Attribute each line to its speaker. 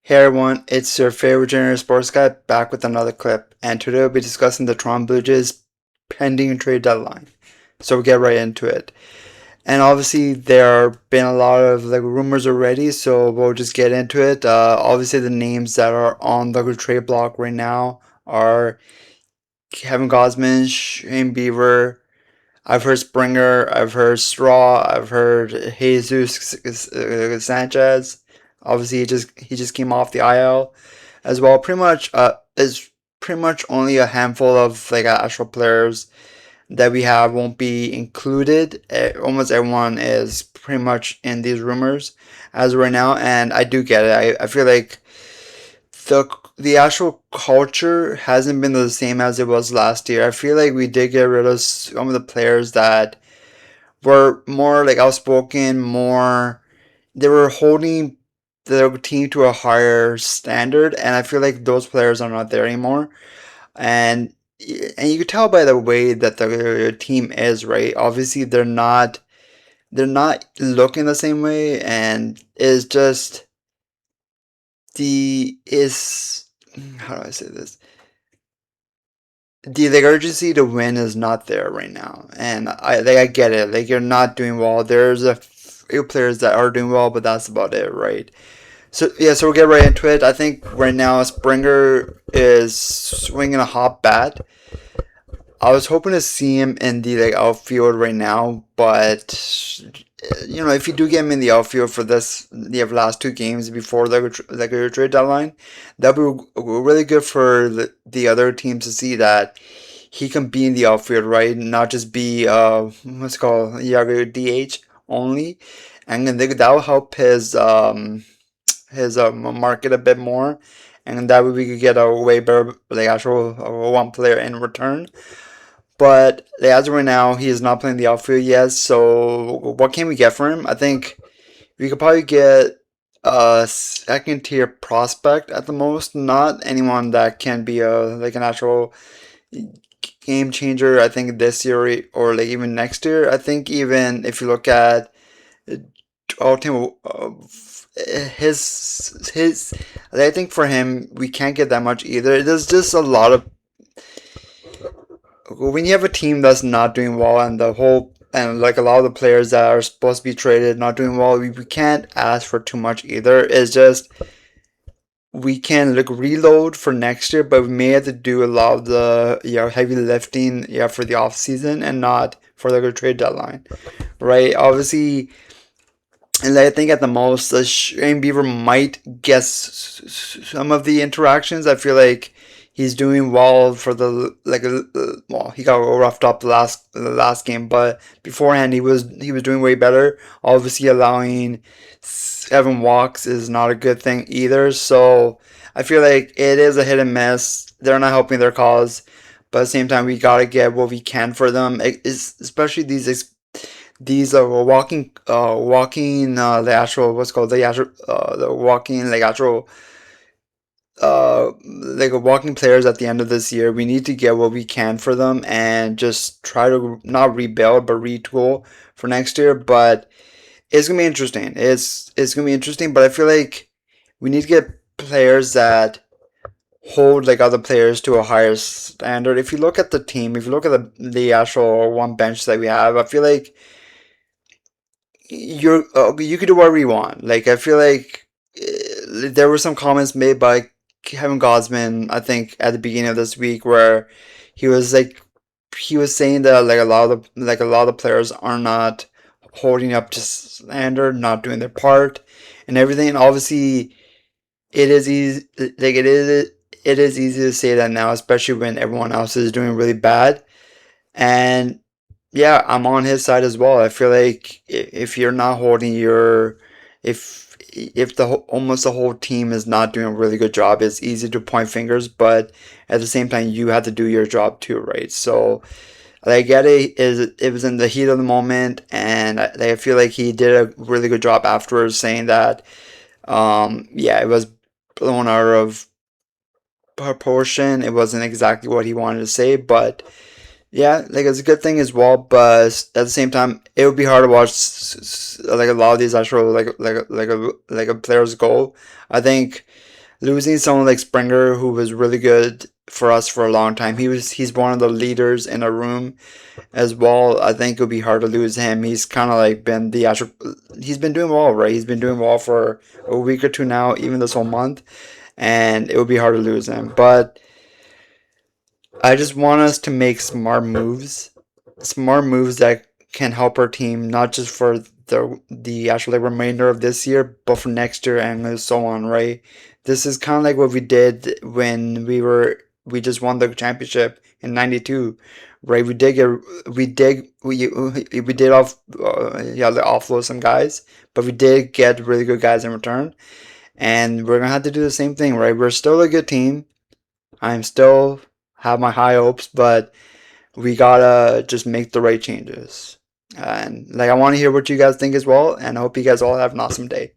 Speaker 1: Hey everyone, it's your favorite junior sports guy back with another clip, and today we'll be discussing the Toronto Blue Jays pending trade deadline. So we'll get right into it. And obviously there have been a lot of rumors already, so we'll just get into it. Obviously the names that are on the trade block right now are Kevin Gausman, Shane Bieber. I've heard Springer, I've heard Straw, I've heard Jesus Sanchez. Obviously, he just came off the IL as well. Pretty much, is pretty much only a handful of actual players that we have won't be included. Almost everyone is pretty much in these rumors as of right now, and I do get it. I feel like the actual culture hasn't been the same as it was last year. I feel like we did get rid of some of the players that were more outspoken, more they were holding their team to a higher standard, and I feel like those players are not there anymore. And and you can tell by the way that the team is, right? Obviously, they're not looking the same way, and it's just the is how do I say this? The urgency to win is not there right now, and I get it. Like you're not doing well. There's a few players that are doing well, but that's about it, right? So yeah, so we'll get right into it. I think right now Springer is swinging a hot bat. I was hoping to see him in the outfield right now, but if you do get him in the outfield for the last two games before the trade deadline, that'd be really good for the other teams to see that he can be in the outfield, right? Not just be what's it called DH only, and then that will help his market a bit more, and that way we could get a way better actual one player in return. But as of right now, he is not playing the outfield yet. So what can we get for him? I think we could probably get a second tier prospect at the most, not anyone that can be an actual game changer. I think this year or even next year. I think even if you look at ultimate his I think for him we can't get that much either. There's just a lot of when you have a team that's not doing well and the whole and a lot of the players that are supposed to be traded not doing well, we can't ask for too much either. It's just we can reload for next year, but we may have to do a lot of the heavy lifting for the off season and not for a trade deadline, right? Obviously, and I think at the most, Shane Beaver might guess some of the interactions. I feel like he's doing well for the well, he got roughed up the last game, but beforehand he was doing way better. Obviously, allowing 7 walks is not a good thing either. So I feel like it is a hit and miss. They're not helping their cause, but at the same time, we gotta get what we can for them. Especially these walking the actual what's called the actual the walking actual walking players at the end of this year. We need to get what we can for them and just try to not rebuild but retool for next year. But it's gonna be interesting. It's gonna be interesting, but I feel like we need to get players that hold other players to a higher standard. If you look at the team, if you look at the actual one bench that we have, I feel like you could do whatever you want. I feel like there were some comments made by Kevin Gosman, I think, at the beginning of this week where he was he was saying that a lot of players are not holding up to standard, not doing their part, and everything. And obviously, it is easy. It is easy to say that now, especially when everyone else is doing really bad. And yeah, I'm on his side as well. I feel like if you're not holding if almost the whole team is not doing a really good job, it's easy to point fingers, but at the same time, you have to do your job too, right? So I get it. It was in the heat of the moment, and I feel like he did a really good job afterwards, saying that yeah, it was blown out of proportion. It wasn't exactly what he wanted to say, but yeah, it's a good thing as well, but at the same time, it would be hard to watch a lot of these actual players go. I think losing someone like Springer, who was really good for us for a long time. He's one of the leaders in a room as well. I think it would be hard to lose him. He's kind of like been the actual. He's been doing well, right? He's been doing well for a week or two now, even this whole month, and it would be hard to lose him. But I just want us to make smart moves that can help our team, not just for the actual like remainder of this year, but for next year and so on, right? This is kind of like what we did when we just won the championship in '92, right? We did offload some guys, but we did get really good guys in return, and we're gonna have to do the same thing, right? We're still a good team. I'm still have my high hopes, but we gotta just make the right changes. And like I want to hear what you guys think as well, and I hope you guys all have an awesome day.